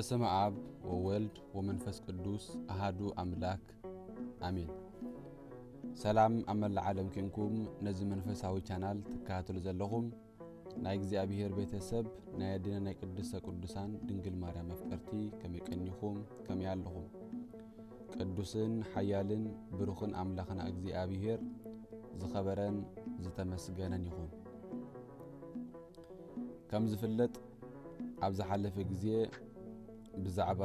በስመ አብ ወወልድ ወመንፈስ ቅዱስ አሃዱ አምላክ አሜን። ሰላም አመላ ዓለም ክንኩም ነዚ መንፈሳዊ ቻናል ተካታተሉ ዘለኹም ናይ እግዚአብሔር ቤተሰብ ናይ አድነ ናይ ቅድስተ ቅዱሳን ድንግል ማርያም አፍቀርቲ ከመቀኝኹም ከመያለኹም ቅዱስን ኃያልን ብሩኽን አምላኽና እግዚአብሔር ዝኸበረን ዝተመስገነን ይኹን። ከም ዝፍለጥ ኣብዛ ሓለፈ ግዜ ብዛዕባ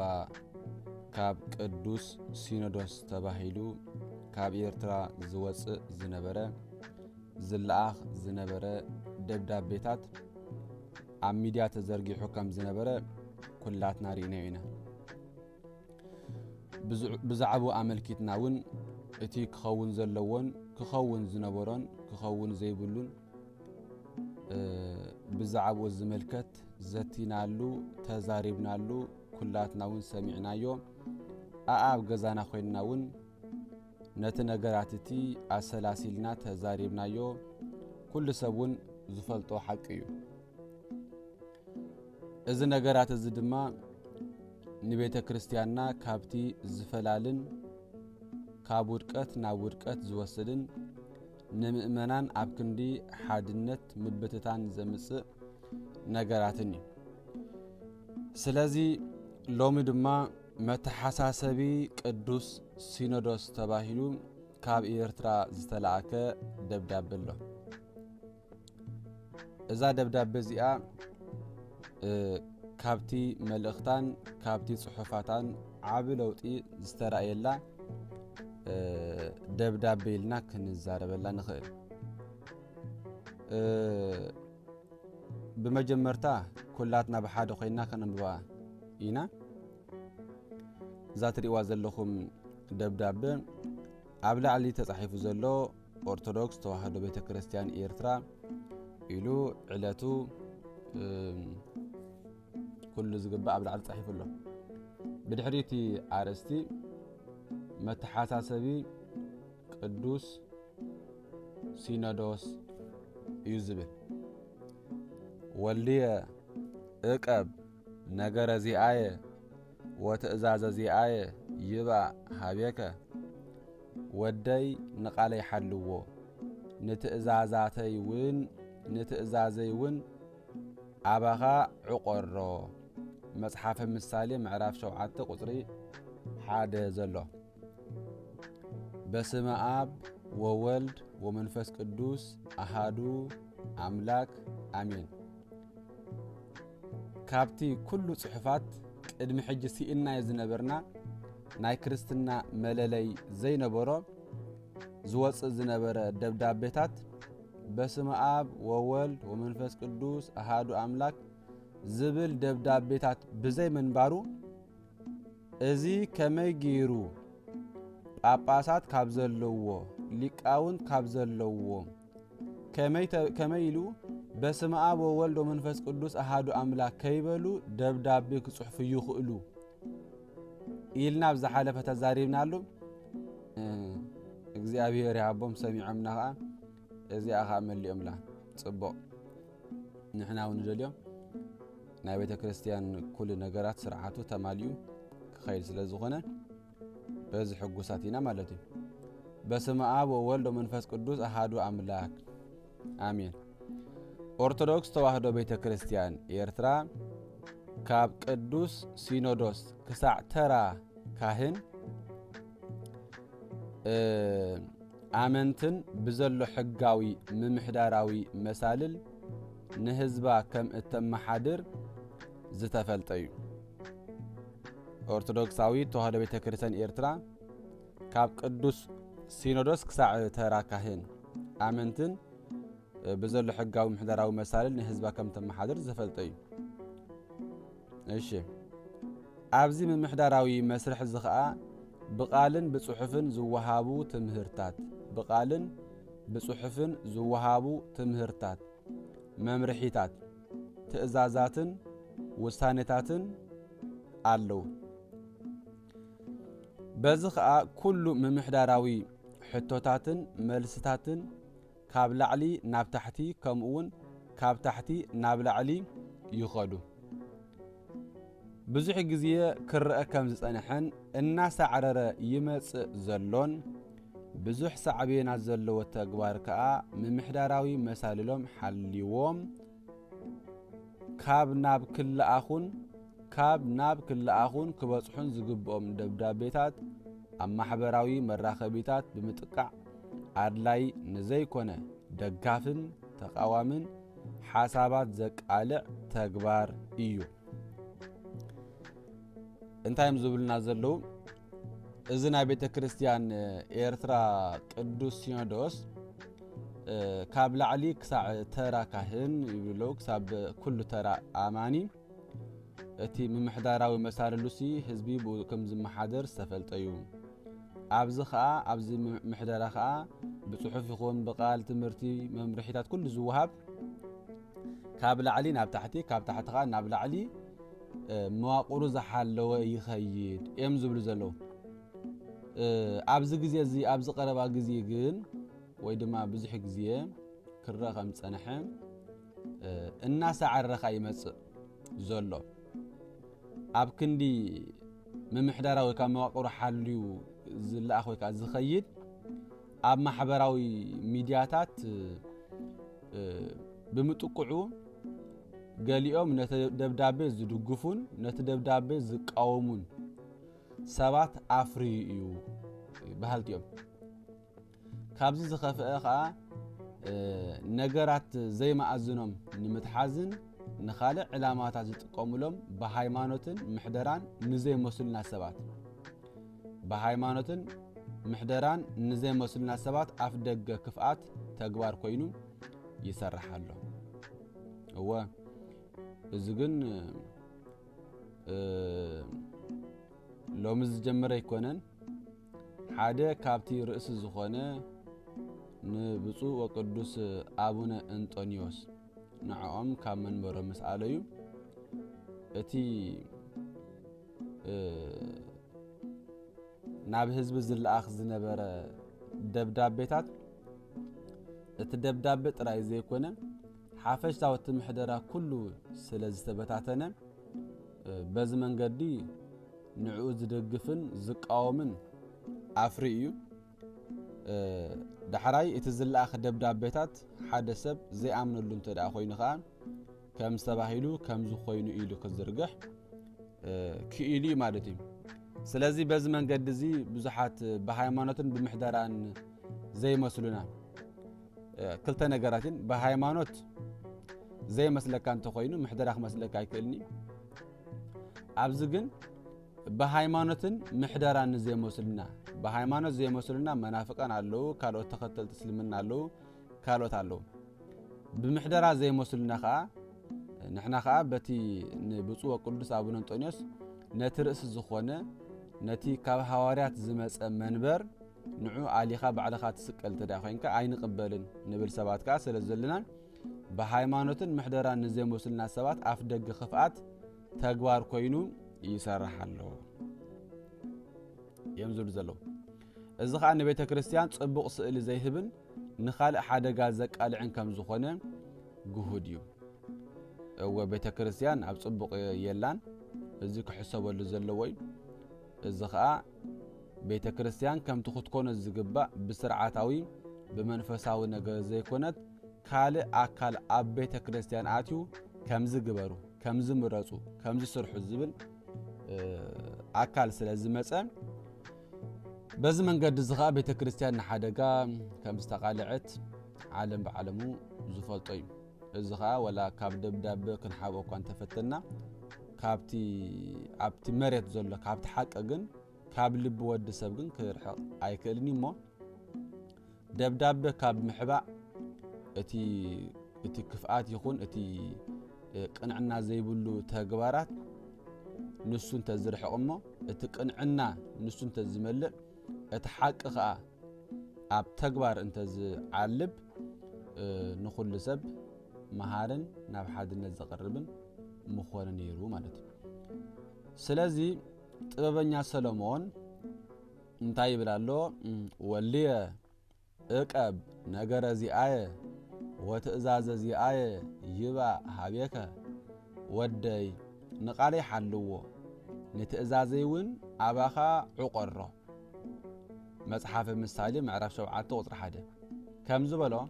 ካብ ቅዱስ ሲኖዶስ ተባሂሉ ካብ ኤርትራ ዝወፅእ ዝነበረ ዝለኣኽ ዝነበረ ደብዳቤታት ኣብ ሚድያ ተዘርጊሑ ከም ዝነበረ ኩላትና ሪእና ኢና። ብዛዕባ ኣመልኪትና እውን እቲ ክኸውን ዘለዎን ክኸውን ዝነበሮን ክኸውን ዘይብሉን ብዛዕባ ዝመልከት ዘቲናሉ ተዛሪብናሉ ኩላትና እውን ሰሚዕናዮ ኣብ ገዛና ኮይንና እውን ነቲ ነገራት እቲ ኣሰላሲልና ተዛሪብናዮ ኩሉ ሰብ እውን ዝፈልጦ ሓቂ እዩ። እዚ ነገራት እዚ ድማ ንቤተ ክርስቲያንና ካብቲ ዝፈላልን ካብ ውድቀት ናብ ውድቀት ዝወስድን ንምእመናን ኣብ ክንዲ ሓድነት ምብትታን ዘምጽእ ነገራትን እዩ። ስለዚ ሎሚ ድማ መተሓሳሰቢ ቅዱስ ሲኖዶስ ተባሂሉ ካብ ኤርትራ ዝተላኣከ ደብዳቤ ኣሎ። እዛ ደብዳቤ እዚኣ ካብቲ መልእኽታን ካብቲ ጽሑፋታን ዓብ ለውጢ ዝተራእየላ ደብዳቤ ኢልና ክንዛረበላ ንኽእል። ብመጀመርታ ኩላትና ብሓደ ኮይና ከነንብባ ኢና። እዛ ትሪእዋ ዘለኹም ደብዳቤ ኣብ ላዕሊ ተጻሒፉ ዘሎ ኦርቶዶክስ ተዋህዶ ቤተ ክርስቲያን ኤርትራ ኢሉ ዕለቱ ኩሉ ዝግባእ ኣብ ላዕሊ ተጻሒፉ ኣሎ። ብድሕሪቲ ኣርእስቲ መተሓሳሰቢ ቅዱስ ሲኖዶስ እዩ ዝብል። ወልድየ እቀብ ነገረ ዚአየ ወትእዛዘ ዚአየ ይባእ ሃቤከ ወደይ ንቃለይ ሓልዎ ንትእዛዘይ ውን ኣባኻ ዕቆሮ መጽሓፈ ምሳሌ ምዕራፍ 7 ቁጽሪ 1 ዘሎ። በስመ አብ ወወልድ ወመንፈስ ቅዱስ አሃዱ አምላክ አሜን። ካብቲ ኩሉ ጽሑፋት ቅድሚ ሕጂ ሲእና ዝነበርና ናይ ክርስትና መለለይ ዘይነበሮ ዝወፅእ ዝነበረ ደብዳቤታት በስመ አብ ወወልድ ወመንፈስ ቅዱስ አሃዱ አምላክ ዝብል ደብዳቤታት ብዘይ መንባሩ እዚ ከመይ ገይሩ ጳጳሳት ካብ ዘለዎ ሊቃውንት ካብ ዘለዎ ከመይ ኢሉ በስመ አብ ወወልድ ወመንፈስ ቅዱስ አሃዱ አምላክ ከይበሉ ደብዳቤ ክጽሕፉ ይኽእሉ ኢልና ብዝሓለፈ ተዛሪብናሉ። እግዚአብሔር ያቦም ሰሚዖምና ከዓ እዚኣ ከዓ መሊኦምላ ጽቡቕ ንሕና እውን ንደልዮም ናይ ቤተ ክርስቲያን ኩሉ ነገራት ስርዓቱ ተማልዩ ክኸይድ ስለ ዝኾነ በዚ ሕጉሳት ኢና ማለት እዩ። በስመ አብ ወወልድ ወመንፈስ ቅዱስ አሃዱ አምላክ አሜን። ኦርቶዶክስ ተዋህዶ ቤተ ክርስቲያን ኤርትራ ካብ ቅዱስ ሲኖዶስ ክሳዕ ተራ ካህን ኣመንትን ብዘሎ ሕጋዊ ምምሕዳራዊ መሳልል ንህዝባ ከም እተመሓድር ዝተፈልጠ እዩ። ኦርቶዶክሳዊ ተዋህዶ ቤተ ክርስቲያን ኤርትራ ካብ ቅዱስ ሲኖዶስ ክሳዕ ተራ ካህን ኣመንትን ብዘሎ ሕጋዊ ምሕዳራዊ መሳልል ንህዝባ ከም እተመሓድር ዝተፈልጠ እዩ። እሺ ኣብዚ ምምሕዳራዊ መስርሕ እዚ ከዓ ብቃልን ብጽሑፍን ዝወሃቡ ትምህርታት መምርሒታት ትእዛዛትን ውሳኔታትን ኣለዉ። በዚ ከዓ ኩሉ ምምሕዳራዊ ሕቶታትን መልስታትን ካብ ላዕሊ ናብ ታሕቲ ከምኡውን ካብ ታሕቲ ናብ ላዕሊ ይኸዱ። ብዙሕ ግዜ ክርአ ከም ዝጸንሐን እናሳዕረረ ይመጽእ ዘሎን ብዙሕ ሳዕቤናት ዘለዎ ተግባር ከዓ ምምሕዳራዊ መሳልሎም ሓልይዎም ካብ ናብ ክለኣኹን ክበጽሑን ዝግብኦም ደብዳቤታት ኣብ ማሕበራዊ መራኸቢታት ብምጥቃዕ ኣድላይ ንዘይኮነ ደጋፍን ተቃዋምን ሓሳባት ዘቃልዕ ተግባር እዩ። እንታይም ዝብሉና ዘለው እዚ ናይ ቤተ ክርስቲያን ኤርትራ ቅዱስ ሲኖዶስ ካብ ላዕሊ ክሳዕ ተራ ካህን ይብሉ ክሳብ ኩሉ ተራ ኣማኒ እቲ ምምሕዳራዊ መሳልሉሲ ህዝቢ ከም ዝመሓደር ዝተፈልጠዩ ኣብዚ ምሕደራ ከዓ ብጽሑፍ ይኹን ብቃል ትምህርቲ መምርሒታት ኩሉ ዝወሃብ ካብ ላዕሊ ናብ ታሕቲ ካብ ታሕቲ ከዓ ናብ ላዕሊ መዋቕሩ ዝሓለወ ይኸይድ እዮም ዝብሉ ዘለው። ኣብዚ ግዜ እዚ ኣብዚ ቀረባ ግዜ ግን ወይ ድማ ብዙሕ ግዜ ክርአ ከም ዝጸንሐ እናሳዕረኻ ይመጽእ ዘሎ ኣብ ክንዲ ምምሕዳራዊ ወይ ከዓ መዋቕሩ ሓልዩ ዝለኣኽ ወይ ከዓ ዝኸይድ ኣብ ማሕበራዊ ሚድያታት ብምጥቁዑ ገሊኦም ነቲ ደብዳቤ ዝድግፉን ነቲ ደብዳቤ ዝቃወሙን ሰባት ኣፍርዩ እዩ ባህልቲኦም። ካብዚ ዝኸፍአ ከዓ ነገራት ዘይማኣዝኖም ንምትሓዝን ንኻልእ ዕላማታት ዝጥቀሙሎም ብሃይማኖትን ምሕደራን ንዘይመስሉና ሰባት ኣፍ ደገ ክፍኣት ተግባር ኮይኑ ይሰርሕ ኣሎ። እወ እዚ ግን ሎሚ ዝጀመረ ኣይኮነን። ሓደ ካብቲ ርእሲ ዝኾነ ንብፁዕ ወቅዱስ ኣቡነ እንጦንዮስ ንዕኦም ካብ መንበሮም ምስ ኣለዩ እቲ ናብ ህዝቢ ዝለኣኽ ዝነበረ ደብዳቤታት እቲ ደብዳቤ ጥራይ ዘይኮነ ሓፈሻዊ ምሕደራ ኩሉ ስለ ዝተበታተነ በዚ መንገዲ ንዕኡ ዝደግፍን ዝቃወምን ኣፍሪ እዩ። ዳሕራይ እቲ ዝለኣኽ ደብዳቤታት ሓደ ሰብ ዘይኣምነሉ እንተደኣ ኮይኑ ከዓ ከም ዝተባሂሉ ከምዚ ኮይኑ ኢሉ ክዝርግሕ ክኢሉ እዩ ማለት እዩ። ስለዚ በዚ መንገዲ እዚ ብዙሓት ብሃይማኖትን ብምሕደራን ዘይመስሉና ክልተ ነገራትን ብሃይማኖት ዘይመስለካ እንተኮይኑ ምሕደራ ክመስለካ ኣይክእልኒ። ኣብዚ ግን ብሃይማኖትን ምሕደራን ዘይመስሉና ብሃይማኖት ዘይመስሉና መናፍቃን ኣለዉ፣ ካልኦት ተኸተልቲ እስልምና ኣለዉ፣ ካልኦት ኣለዉ። ብምሕደራ ዘይመስሉና ከዓ ንሕና ከዓ በቲ ንብፁዕ ወቅዱስ ኣቡነ እንጦንዮስ ነቲ ርእሲ ዝኾነ ነቲ ካብ ሃዋርያት ዝመፀ መንበር ንዑ ኣሊኻ ባዕልኻ ትስቀል ተዳ ኮይንካ ኣይንቕበልን ንብል ሰባት ከዓ ስለ ዘለና ብሃይማኖትን ምሕደራን ንዘይመስሉና ሰባት ኣፍ ደገ ክፍኣት ተግባር ኮይኑ ይሰርሕ ኣሎ እዮም ዝብሉ ዘለዉ። እዚ ከዓ ንቤተ ክርስቲያን ጽቡቕ ስእሊ ዘይህብን ንኻልእ ሓደጋ ዘቃልዕን ከም ዝኾነ ግሁድ እዩ። እወ ቤተ ክርስቲያን ኣብ ጽቡቕ የላን እዚ ክሕሰበሉ ዘለዎ እዩ። እዚ ከዓ ቤተ ክርስቲያን ከምቲ ክትኮነ ዝግባእ ብስርዓታዊ ብመንፈሳዊ ነገር ዘይኮነት ካልእ ኣካል ኣብ ቤተ ክርስቲያን ኣትዩ ከምዚ ግበሩ፣ ከምዚ ምረፁ፣ ከምዚ ስርሑ ዝብል ኣካል ስለ ዝመፀ በዚ መንገዲ እዚ ከዓ ቤተ ክርስቲያን ንሓደጋ ከም ዝተቃልዐት ዓለም ብዓለሙ ዝፈልጦ እዩ። እዚ ከዓ ወላ ካብ ደብዳቤ ክንሓብኦ እኳ እንተፈተና ኣብቲ መሬት ዘሎ ካብቲ ሓቂ ግን ካብ ልቢ ወዲ ሰብ ግን ክርሕቕ ኣይክእልኒ እሞ ደብዳቤ ካብ ምሕባእ እቲ ክፍኣት ይኹን እቲ ቅንዕና ዘይብሉ ተግባራት ንሱ እንተዝርሕቕ እሞ እቲ ቅንዕና ንሱ እንተዝመልእ እቲ ሓቂ ከዓ ኣብ ተግባር እንተዝዓልብ ንኹሉ ሰብ መሃርን ናብ ሓድነት ዘቐርብን ምኾነ ነይሩ ማለት እዩ። ስለዚ ጥበበኛ ሰሎሞን እንታይ ይብል ኣሎ? ወልየ እቀብ ነገረ ዚአየ ወትእዛዘ ዚአየ ይባእ ሃቤከ ወደይ ንቃለይ ሓልዎ نتأزازيون أباخا عقره مصحف المثالي معرف شوعته قطر حدا كم زبلو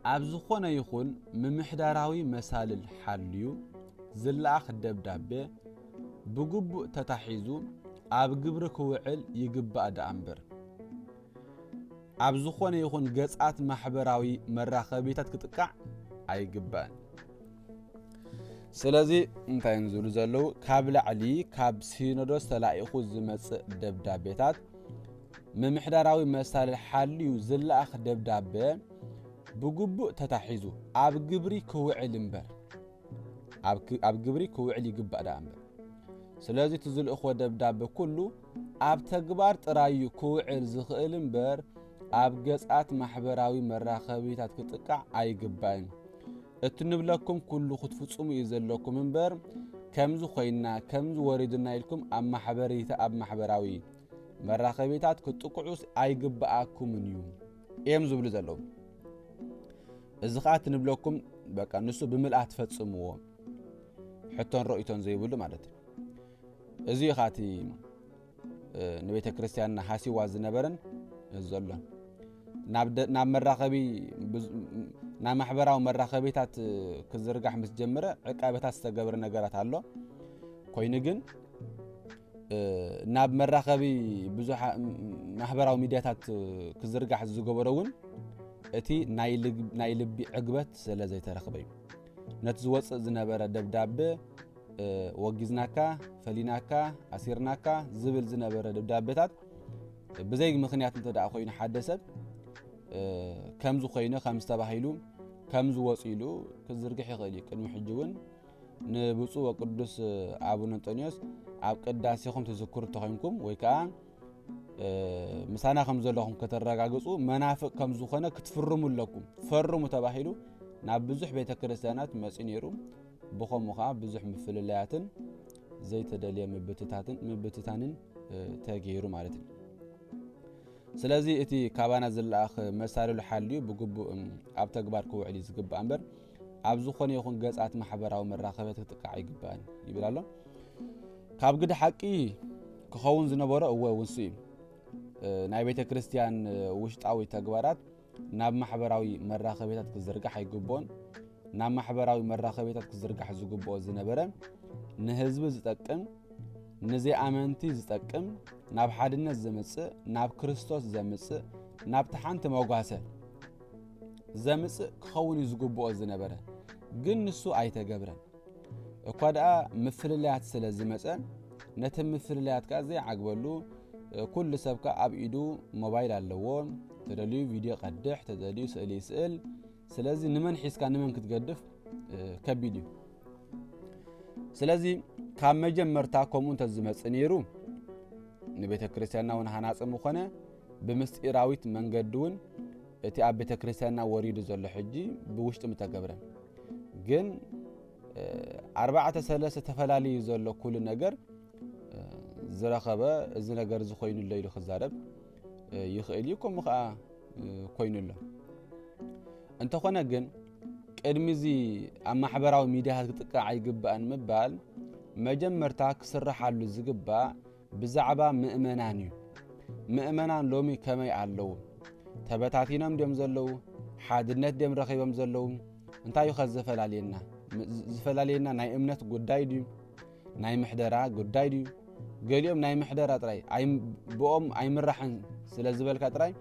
أبزخونا يخون ممحداراوي مسال الحليو زلاخ دبدابة بقب تتحيزو أب قبرك وعل يقب أدا أمبر أبزخونا يخون قصات محبراوي مراخبيتات كتقع أي قبان سلازي انتا ينزلو زلو كاب لعلي كاب سينودوس تلاقيخو زمص دبدابيتات ممحداراوي مسال الحليو زلاخ دبدابة بقبو تتحيزو أب قبري كوعل امبر أب قبري كوعل يقبأ دا امبر سلازي تزل أخوة دبدابة كله أب تقبار ترايو كوعل زخئل امبر أب قصات محبراوي مراخبيتات كتقع أي قبائن اتنبلكم كله خطفصوم يزلكم امبر كمزو خوينا كمزو وردنا لكم أب محبريتا أب محبراوي مراخبيتات كتقعوس أي قبأكم نيوم إيمزو بلو زلو الزخات نبلوكم بقى نسو بملأت فتصموه حتى رؤيتون زي بلو مالتي ازي خاتي نبيت كريستيان حاسي واز نبرن الزلون ناب مراخبي ناب محبراو مراخبيتات كزرقاح مسجمره عقابتات استقبر نغرات አሎ ኮይን ግን ናብ መራኸቢ ብዙሕ ማሕበራዊ ሚድያታት ክዝርጋሕ ዝገበረውን እቲ ናይ ልቢ ዕግበት ስለ ዘይተረኽበ ነቲ ዝወፅእ ዝነበረ ደብዳቤ ወጊዝናካ ፈሊናካ ኣሲርናካ ዝብል ዝነበረ ደብዳቤታት ብዘይ ምኽንያት እንተዳ ኮይኑ ሓደ ሰብ ከምዝ ኮይኑ ከም ዝተባሂሉ ከምዝ ወፂሉ ክዝርግሕ ይኽእል ቅድሚ ሕጂ እውን ንብፁዕ ወቅዱስ አቡነ አንጦኒዮስ ኣብ ቅዳሴኹም ተዘክሩ ተኾንኩም ወይ ከዓ ምሳና ከም ዘለኹም ከተረጋግጹ መናፍቅ ከም ዝኾነ ክትፍርሙለኩም ፈርሙ ተባሂሉ ናብ ብዙሕ ቤተ ክርስቲያናት መጽ ነይሩ ብኸምኡ ከዓ ብዙሕ ምፍልላያትን ዘይተደልየ ምብትታንን ተገይሩ ማለት እዩ ስለዚህ እቲ ካባና ዝላኣኽ መሳርሉ ሓልዩ ብግቡእ ኣብ ተግባር ክውዕል ዝግባእ እምበር ኣብ ዝኾነ ይኹን ገጻት ማሕበራዊ መራኸቢት ክትቃዕ ይግባእ ይብላሎ ካብ ግድ ሓቂ ክኸውን ዝነበረ ወንሱ ናይ ቤተ ክርስቲያን ውሽጣዊ ተግባራት ናብ ማሕበራዊ መራኸቢታት ክዝርጋሕ ይግቦን ናብ ማሕበራዊ መራኸቢታት ክዝርጋሕ ዝግብኦ ዝነበረ ንህዝቢ ዝጠቅም ንዘይኣመንቲ ዝጠቅም ናብ ሓድነት ዘምጽእ ናብ ክርስቶስ ዘምጽእ ናብ ተሓንቲ መጓሰ ዘምጽእ ክኸውን ዝግብኦ ዝነበረ ግን ንሱ ኣይተገብረን እኳ ደኣ ምፍልላያት ስለ ዝመጸ ነቲ ምፍልላያት ከዓ ዘይዓግበሉ ኩሉ ሰብካ ኣብ ኢዱ ሞባይል ኣለዎ ተደልዩ ቪድዮ ቀድሕ ተደልዩ ስእሊ ይስእል ስለዚ ንመን ሒስካ ንመን ክትገድፍ ከቢድ እዩ ስለዚ ካብ መጀመርታ ከምኡ እንተዝመጽእ ነይሩ ንቤተ ክርስቲያንና እውን ሃናጽ ምኾነ ብምስጢራዊት መንገዲ እውን እቲ ኣብ ቤተ ክርስቲያንና ወሪዱ ዘሎ ሕጂ ብውሽጢ ምተገብረን ግን 4-3 ተፈላለዩ ዘሎ ኩሉ ነገር ዝረኸበ እዚ ነገር ዝኮይኑሎ ኢሉ ክዛረብ ይኽእል እዩ ከምኡ ከዓ ኮይኑሎ እንተኾነ ግን ቅድሚዚ ኣብ ማሕበራዊ ሚድያታት ክጥቃዕ ኣይግባእን ምባል መጀመርታ ክስራሓሉ ዝግባእ ብዛዕባ ምእመናን እዩ ምእመናን ሎሚ ከመይ ኣለዉ ተበታቲኖም ድዮም ዘለዉ ሓድነት ድዮም ረኺቦም ዘለዉ እንታይ እዩ ዝፈላለየና ናይ እምነት ጉዳይ ድዩ ናይ ምሕደራ ጉዳይ ድዩ ገሊኦም ናይ ምሕደራ ጥራይ ብኦም ኣይምራሕን ስለ ዝበልካ ጥራይ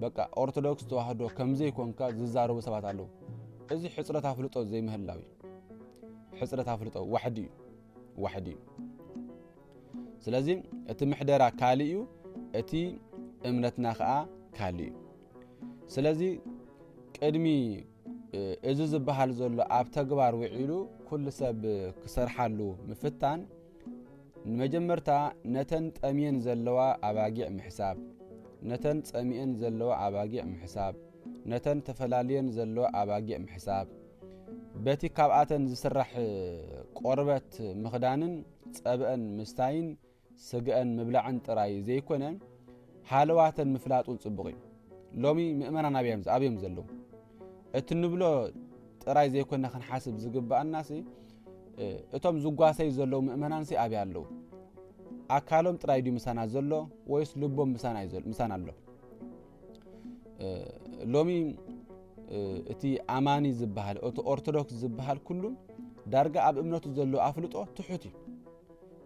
በቃ ኦርቶዶክስ ተዋህዶ ከምዘይ ኮንካ ዝዛረቡ ሰባት ኣለዉ እዚ ሕፅረት ኣፍልጦ ዘይምህላው ሕፅረት ኣፍልጦ ዋሕዲ እዩ ስለዚ እቲ ምሕደራ ካሊ እዩ እቲ እምነትና ከዓ ካሊ እዩ ስለዚ ቅድሚ እዚ ዝበሃል ዘሎ ኣብ ተግባር ውዒሉ ኩሉ ሰብ ክሰርሓሉ ምፍታን ንመጀመርታ ነተን ጠሚየን ዘለዋ ኣባጊዕ ምሕሳብ ነተን ጸሚየን ዘለዋ ኣባጊዕ ምሕሳብ ነተን ተፈላለየን ዘለዋ ኣባጊዕ ምሕሳብ በቲ ካብኣተን ዝስራሕ ቆርበት ምኽዳንን ጸብአን ምስታይን ስግአን ምብላዕን ጥራይ ዘይኮነ ሃለዋተን ምፍላጡን ጽቡቕ እዩ ሎሚ ምእመናን ኣብዮም ዘለዉ እቲ ንብሎ ጥራይ ዘይኮነ ክንሓስብ ዝግባእናሲ እቶም ዝጓሰይ ዘለው ምእመናን ሲ ኣብያ ኣለው ኣካሎም ጥራይ ድዩ ምሳና ዘሎ ወይስ ልቦም ምሳና ኣሎ ሎሚ እቲ ኣማኒ ዝበሃል እቲ ኦርቶዶክስ ዝበሃል ኩሉ ዳርጋ ኣብ እምነቱ ዘሎ ኣፍልጦ ትሑት እዩ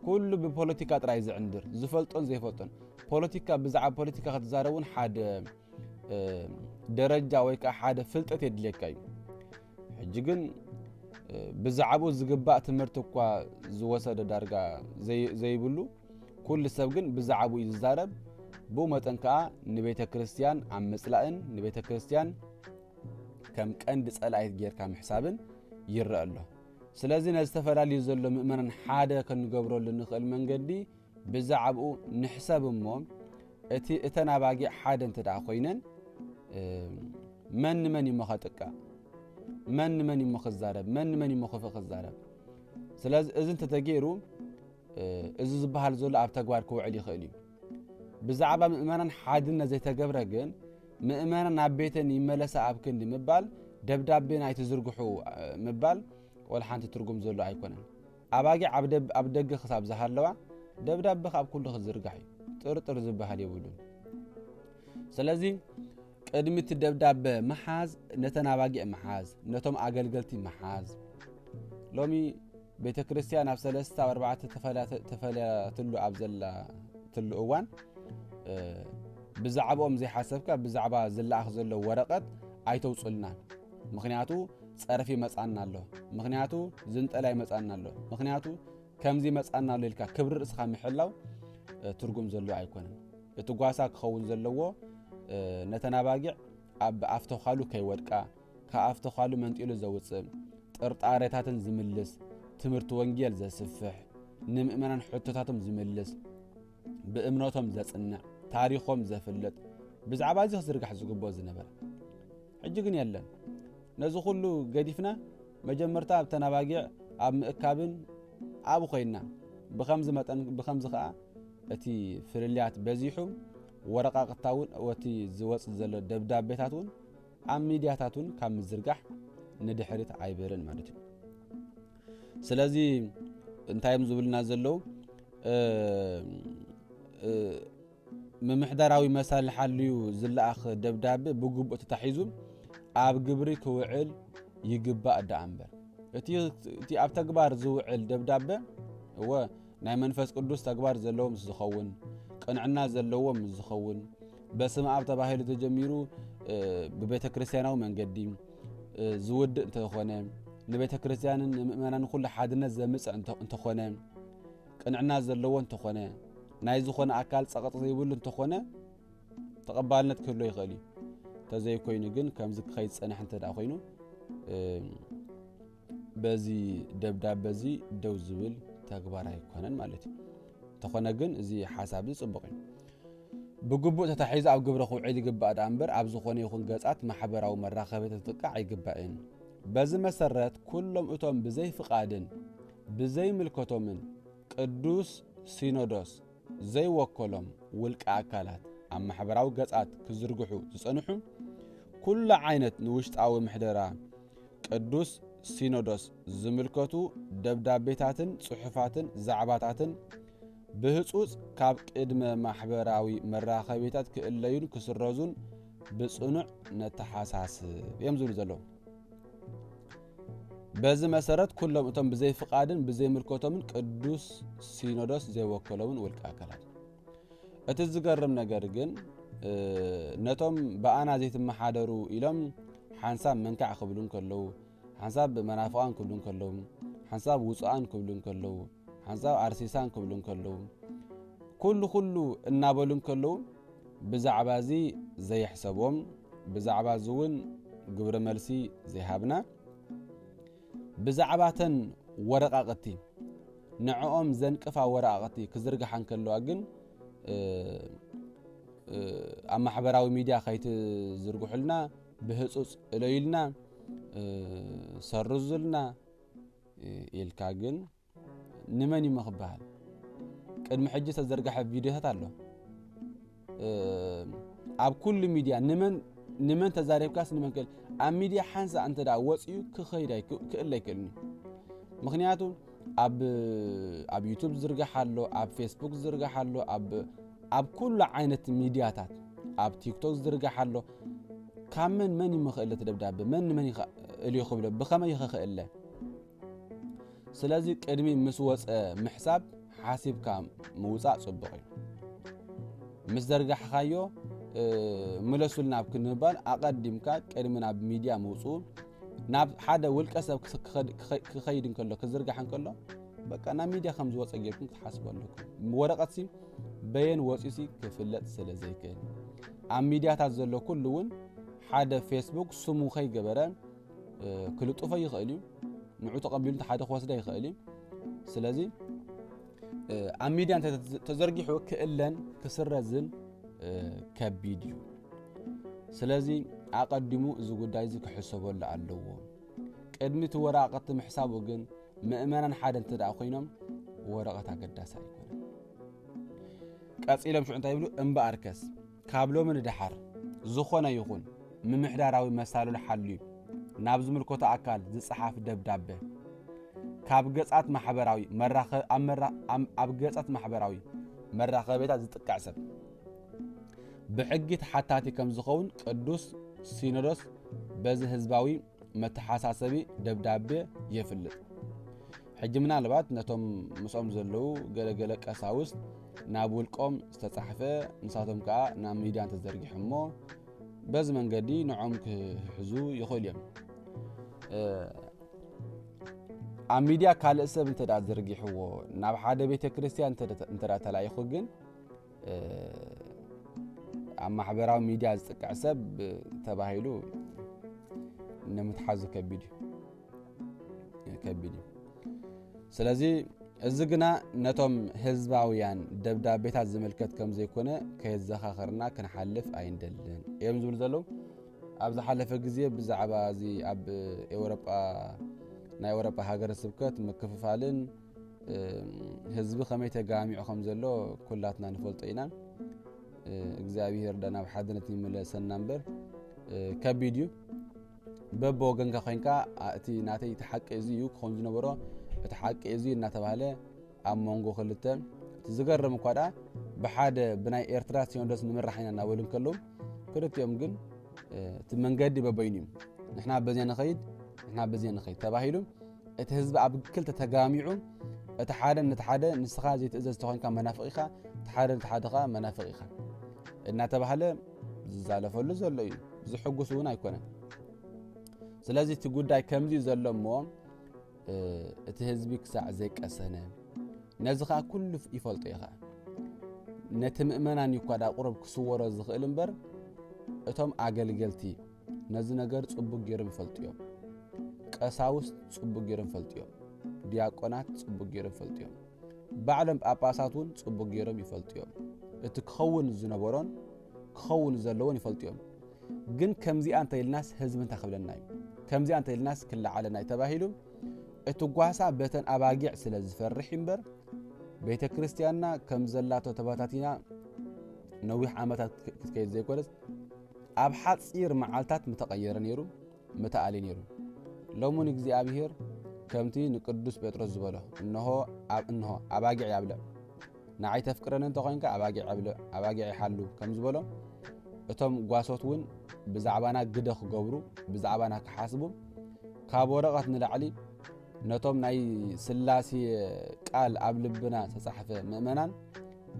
ኩሉ ብፖለቲካ ጥራይ ዝዕንድር ዝፈልጦን ዘይፈልጦን ፖለቲካ ብዛዕባ ፖለቲካ ክትዛረቡን ሓደ ደረጃ ወይ ከዓ ሓደ ፍልጠት የድልየካ እዩ ሕጂ ግን ብዛዕባ ዝግባእ ትምህርቲ እኳ ዝወሰደ ዳርጋ ዘይብሉ ኩሉ ሰብ ግን ብዛዕባ ይዛረብ ብኡ መጠን ከዓ ንቤተ ክርስቲያን ኣብ ምጽላእን ንቤተ ክርስቲያን ከም ቀንዲ ጸላእት ጌርካ ምሕሳብን ይረአ ኣሎ ስለዚህ ነዝተፈላለዩ ዘሎ ምእመናን ሓደ ክንገብረሉ ንኽእል መንገዲ ብዛዕባኡ ንሕሰብ እሞ እቲ እተናባጊዕ ሓደ እንትደኣ ኮይነን መን ይመኸጥቃ መን ይመኽዛረብ መን ይመኽዛረብ ስለዚህ እዚ እንተተገይሩ እዚ ዝበሃል ዘሎ ኣብ ተግባር ክውዕል ይኽእል እዩ ብዛዕባ ምእመናን ሓድነት ዘይተገብረ ግን ምእመናን ኣብ ቤተን ይመለሳ ኣብ ክንዲ ምባል ደብዳቤ ናይቲ ዝርግሑ ምባል ወላ ሓንቲ ትርጉም ዘሎ ኣይኮነን ኣባጊዕ ኣብ ደገ ክሳብ ዝሃለዋ ደብዳቤ ካብ ኩሉ ክዝርጋሕ እዩ ጥርጥር ዝበሃል የብሉን ስለዚ ቅድሚት ደብዳቤ መሓዝ ነተን ኣባጊዕ መሓዝ ነቶም ኣገልገልቲ መሓዝ ሎሚ ቤተ ክርስቲያን ኣብ 3 ኣብ 4 ተፈልያትሉ ኣብ ዘላ ትሉ እዋን ብዛዕባኦም ዘይሓሰብካ ብዛዕባ ዝለኣኽ ዘሎ ወረቐት ኣይተውፅልናን ምክንያቱ ጸረፊ መጻና ኣሎ ምክንያቱ ዝንጠላይ መጻና ኣሎ ምክንያቱ ከምዚ መጻና ኣሎ ኢልካ ክብሪ ርእስኻ ምሕላው ትርጉም ዘሎ ኣይኮነን እቲ ጓሳ ክኸውን ዘለዎ ነተናባጊዕ ኣብ ኣፍተኻሉ ከይወድቃ ከኣፍተኻሉ መንጢሉ ዘውፅእ ጥርጣሬታትን ዝምልስ ትምህርቲ ወንጌል ዘስፍሕ ንምእመናን ሕቶታቶም ዝምልስ ብእምነቶም ዘጽንዕ ታሪኾም ዘፍልጥ ብዛዕባ እዚ ክዝርጋሕ ዝግብኦ ዝነበረ ሕጂ ግን የለን ነዚ ኩሉ ገዲፍና መጀመርታ ኣብ ተናባጊዕ ኣብ ምእካብን ኣብ ኮይና ብኸምዚ መጠን ብኸምዚ ከዓ እቲ ፍልልያት በዚሑ ወረቃቅታውን ወቲ ዝወጽእ ዘሎ ደብዳቤታቱን ኣብ ሚድያታቱን ካብ ምዝርጋሕ ንድሕሪት ኣይበርን ማለት እዩ ስለዚ እንታይም ዝብልና ዘለው ምምሕዳራዊ መሳልሕ ሓልዩ ዝለኣኽ ደብዳቤ ብግቡእ ተታሒዙ ኣብ ግብሪ ክውዕል ይግባእ ዳኣምበር እቲ ኣብ ተግባር ዝውዕል ደብዳቤ እወ ናይ መንፈስ ቅዱስ ተግባር ዘለዎ ምስ ዝኸውን ቅንዕና ዘለዎ ምስ ዝኸውን በስመ ኣብ ተባሂሉ ተጀሚሩ ብቤተ ክርስቲያናዊ መንገዲ ዝውድእ እንተኾነ ንቤተ ክርስቲያንን ንምእመናን ኩሉ ሓድነት ዘምጽእ እንተኾነ ቅንዕና ዘለዎ እንተኾነ ናይ ዝኾነ ኣካል ጸቕጥ ዘይብሉ እንተኾነ ተቐባልነት ክህሎ ይኽእል እዩ ተዘይኮይኑ ግን ከምዚ ከይጸንሕ እንተዳ ኮይኑ በዚ ደብዳቤ በዚ ደው ዝብል ተግባር ኣይኮነን ማለት እዩ ተኾነ ግን እዚ ሓሳብ ጽቡቕ እዩ ብግቡእ ተታሒዙ ኣብ ግብሪ ክውዕል ይግባእ ዳኣምበር ኣብ ዝኾነ ይኹን ገጻት ማሕበራዊ መራኸቢታት ትጥቃዕ ኣይግባእን በዚ መሰረት ኩሎም እቶም ብዘይ ፍቃድን ብዘይ ምልከቶምን ቅዱስ ሲኖዶስ ዘይወከሎም ውልቀ ኣካላት ኣብ ማሕበራዊ ገጻት ክዝርግሑ ዝጸንሑ ኩሉ ዓይነት ንውሽጣዊ ምሕደራ ቅዱስ ሲኖዶስ ዝምልከቱ ደብዳቤታትን ጽሑፋትን ዛዕባታትን ብህጹጽ ካብ ቅድመ ማሕበራዊ መራኸቢታት ክእለዩን ክስረዙን ብጽኑዕ ነተሓሳስብ እዮም ዝብሉ ዘለዉ በዚ መሰረት ኩሎም እቶም ብዘይ ፍቃድን ብዘይ ምልከቶምን ቅዱስ ሲኖዶስ ዘይወከሎምን ውልቀ ኣካላት እቲ ዝገርም ነገር ግን ነቶም በኣና ዘይትመሓደሩ ኢሎም ሓንሳብ መንካዕ ክብሉን ከለዉ ሓንሳብ መናፍቃን ክብሉን ከለዉ ሓንሳብ ውፅኣን ክብሉን ከለዉ ሓንሳብ ኣርሲሳን ክብሉን ከለዉ ኩሉ እናበሉን ከለዉ ብዛዕባ እዚ ዘይሕሰቦም ብዛዕባ እዚ እውን ግብረ መልሲ ዘይሃብና ብዛዕባተን ወረቃቅቲ ንዕኦም ዘንቅፋ ወረቃቅቲ ክዝርግሓን ከለዋ ግን ኣብ ማሕበራዊ ሚድያ ከይቲ ዝርግሑልና ብህጹጽ እለይልና ሰርዙልና ኢልካ ግን ንመን ይመኽበሃል ቅድሚ ሕጂ ተዘርግሐ ቪድዮታት ኣሎ ኣብ ኩሉ ሚድያ ንመን ተዛሪብካስ ንመን ክእል ኣብ ሚድያ ሓንሳ እንተዳ ወፅዩ ክኸይድ ክእል ኣይክእልኒ ምክንያቱ ኣብ ዩቲዩብ ዝርጋሓሎ ኣብ ፌስቡክ ዝርጋሓሎ ኣብ ኩሉ ዓይነት ሚድያታት ኣብ ቲክቶክ ዝርጋሓሎ ካብ መን ይምኽእል ተደብዳቤ መን እልዩ ክብሎ ብኸመይ ይኽእል ስለዚ ቅድሚ ምስ ወፀ ምሕሳብ ሓሲብካ ምውፃእ ጽቡቕ እዩ ምስ ዘርጋሕኻዮ ምለሱል ናብ ክንባል ኣቐዲምካ ቅድሚ ናብ ሚድያ ምውፁ ናብ ሓደ ውልቀ ሰብ ክኸይድ እንከሎ ክዝርጋሕ እንከሎ በቃ ናብ ሚድያ ከም ዝወፀ ጌርኩም ክትሓስቡ ኣለኩም ወረቐትሲ በየን ወፂሲ ክፍለጥ ስለ ዘይክእል ኣብ ሚድያታት ዘሎ ኩሉ እውን ሓደ ፌስቡክ ስሙ ከይገበረ ክልጥፎ ይኽእል እዩ ንዑ ተቐቢሉ ሓደ ክወስደ ይኽእል እዩ ስለዚ ኣብ ሚድያ ተዘርጊሑ ክእለን ክስረዝን ከቢድ እዩ ስለዚ ኣቐዲሙ እዚ ጉዳይ እዚ ክሕሰበሉ ኣለዎ ቅድሚ እቲ ወረቐት ምሕሳቡ ግን ምእመናን ሓደ እንትደኣ ኮይኖም ወረቐት ኣገዳሲ ኣይኮነን ቀፂሎም ሽዑ እንታይ ይብሉ እምበኣርከስ ካብ ሎሚ ንድሓር ዝኾነ ይኹን ምምሕዳራዊ መሳለሉ ሓልዩ ናብ ዝምልከቶ ኣካል ዝፅሓፍ ደብዳቤ ካብ ገጻት ማሕበራዊ ኣብ ገጻት ማሕበራዊ መራኸቢታት ዝጥቃዕ ሰብ ብሕጊ ተሓታቲ ከም ዝኸውን ቅዱስ ሲኖዶስ በዚ ህዝባዊ መተሓሳሰቢ ደብዳቤ የፍልጥ ሕጂ ምናልባት ነቶም ምስኦም ዘለው ገለገለ ቀሳውስት ናብ ውልቆም ዝተጻሕፈ ንሳቶም ከዓ ናብ ሚድያ ተዘርጊሖሞ በዚ መንገዲ ንዖም ክሕዙ ይኽእሉ እዮም ኣብ ሚድያ ካልእ ሰብ እንተዳ ዘርጊሕዎ ናብ ሓደ ቤተ ክርስቲያን እንተዳ ተላኢኹ ግን ኣብ ማሕበራዊ ሚድያ ዝጥቃዕ ሰብ ተባሂሉ ንምትሓዙ ከቢድ እዩ ስለዚ እዚ ግና ነቶም ህዝባውያን ደብዳቤታት ዝምልከት ከም ዘይኮነ ከየዘኻኸርና ክንሓልፍ ኣይንደልን እዮም ዝብል ዘለው ኣብ ዝሓለፈ ግዜ ብዛዕባ እዚ ኣብ ናይ ኤውሮጳ ሃገረ ስብከት ምክፍፋልን ህዝቢ ከመይ ተጋሚዑ ከም ዘሎ ኩላትና ንፈልጦ ኢና እግዚአብሔር ዳና በሓድነት ይመለሰና እምበር ከቢድ እዩ በቦገንካ ኮይንካ እቲ ናተይ ተሓቂ እዚ እዩ ክኾን ዝነበሮ እቲ ሓቂ እዚ እናተባሃለ ኣብ መንጎ ክልተ ዝገርም እኳ ዳ ብሓደ ብናይ ኤርትራ ሲኖዶስ ንምራሕ ኢና እናበሉ እንከለዉ ክልቲኦም ግን እቲ መንገዲ በበይኑ እዩ ንሕና በዚያ ንኸይድ ተባሂሉ እቲ ህዝቢ ኣብ ክልተ ተጋሚዑ እቲ ሓደ ነቲ ሓደ ንስኻ ዘይትእዘዝ ተኾይንካ መናፍቕ ኢኻ እቲ ሓደ ነቲ ሓደ ኸ መናፍቕ ኢኻ እናተባሃለ ዝዛለፈሉ ዘሎ እዩ ዝሕጉስ እውን ኣይኮነን ስለዚ እቲ ጉዳይ ከምዚ ዘሎ እሞ እቲ ህዝቢ ክሳዕ ዘይቀሰነ ነዚ ከዓ ኩሉ ይፈልጦ ኢኻ ነቲ ምእመናን እኳ ዳ ቁርብ ክስወሮ ዝኽእል እምበር እቶም ኣገልገልቲ ነዚ ነገር ጽቡቕ ጌሮም ይፈልጥዮም ቀሳውስት ጽቡቕ ጌሮም ይፈልጥዮም ዲያቆናት ጽቡቕ ጌሮም ይፈልጥዮም ባዕሎም ጳጳሳት እውን ጽቡቕ ጌሮም ይፈልጥዮም እቲ ክኸውን ዝነበሮን ክኸውን ዘለዎን ይፈልጥዮም ግን ከምዚኣ እንተኢልናስ ህዝቢ እንታይ ክብለና እዩ ከምዚኣ እንተኢልናስ ክለዓለና እዩ ተባሂሉ እቲ ጓሳ በተን ኣባጊዕ ስለ ዝፈርሕ እምበር ቤተ ክርስቲያንና ከም ዘላቶ ተባታቲና ነዊሕ ዓመታት ክትከይድ ዘይኮነስ ኣብ ሓፂር መዓልታት ምተቐየረ ነይሩ ምተኣሊ ነይሩ ሎሙን እግዚአብሔር ከምቲ ንቅዱስ ጴጥሮስ ዝበሎ እንሆ ኣባጊዕ ያብለ ንዓይ ተፍቅረኒ እንተኾይንካ ኣባጊዕ ይሓሉ ከም ዝበሎ እቶም ጓሶት እውን ብዛዕባና ግደ ክገብሩ ብዛዕባና ክሓስቡ ካብ ወረቐት ንላዕሊ ነቶም ናይ ስላሴ ቃል ኣብ ልብና ተጻሕፈ ምእመናን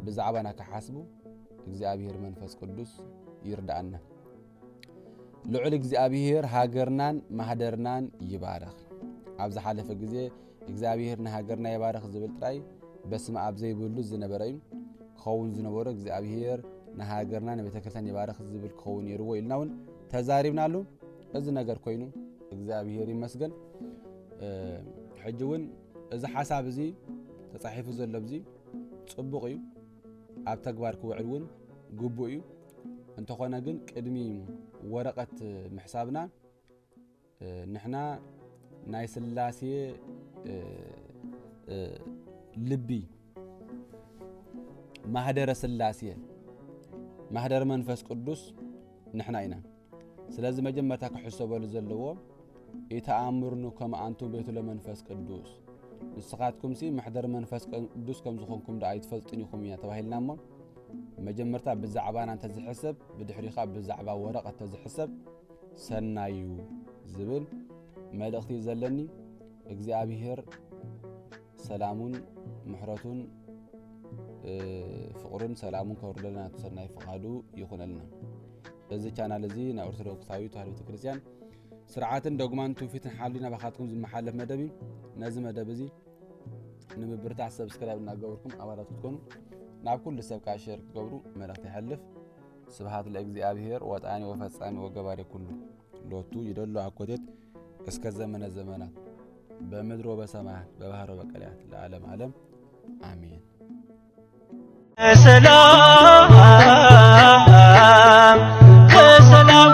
ብዛዕባና ክሓስቡ እግዚአብሔር መንፈስ ቅዱስ ይርዳአና ልዑል እግዚአብሔር ሃገርናን ማህደርናን ይባረኽ ኣብ ዝሓለፈ ግዜ እግዚአብሔር ንሃገርና ይባረኽ ዝብል ጥራይ በስመ አብ ዘይብሉ ዝነበረ እዩ ክኸውን ዝነበሮ እግዚአብሔር ንሃገርና ንቤተ ክርስቲያን ይባረኽ ዝብል ክኸውን ይርዎ ኢልና እውን ተዛሪብናሉ እዚ ነገር ኮይኑ እግዚአብሔር ይመስገን ሕጂ እውን እዚ ሓሳብ እዚ ተጻሒፉ ዘሎ ብዚ ጽቡቕ እዩ ኣብ ተግባር ክውዕል እውን ግቡእ እዩ እንተኾነ ግን ቅድሚ ወረቐት ምሕሳብና ንሕና ናይ ስላሴ ልቢ ማህደረ ስላሴ ማህደረ መንፈስ ቅዱስ ንሕና ኢና ስለዚ መጀመርታ ክሕሰበሉ ዘለዎ ኢተኣምርኑ ከመ አንቱም ቤቱ ለመንፈስ ቅዱስ ንስኻትኩም ሲ محضر መንፈስ ቅዱስ ከም ዝኾንኩም ዳ ኣይትፈልጡን ኢኹም እያ ተባሂልና እሞ መጀመርታ ብዛዕባና እንተ ዝሕሰብ ብድሕሪኻ ብዛዕባ ወረቐት ተዝሕሰብ ሰናዩ ዝብል መልእኽቲ ዘለኒ እግዚአብሔር ሰላሙን ምሕረቱን ፍቅሩን ሰላሙን ከወርደልና ተሰናይ ፈቃዱ ይኹነልና እዚ ቻናል እዚ ናይ ኦርቶዶክሳዊ ተዋህዶ ቤተክርስቲያን ስርዓትን ዶግማን ትውፊትን ሓሊና ባኻትኩም ዝመሓለፍ መደብ ነዚ መደብ እዚ ንምብርታዕ ሰብስክራይብ እናገበርኩም አባላት ትኮኑ ናብ ኩሉ ሰብ ካሸር ክገብሩ መልእኽቲ ይሐልፍ ስብሐት ለእግዚአብሔር ወጣኒ ወፈጻሚ ወገባሪ ኩሉ ሎቱ ይደሉ አኮቴት እስከ ዘመነ ዘመናት በምድር ወበሰማያት በባህር ወበቀላያት ለዓለም ዓለም አሜን። ሰላም በሰላም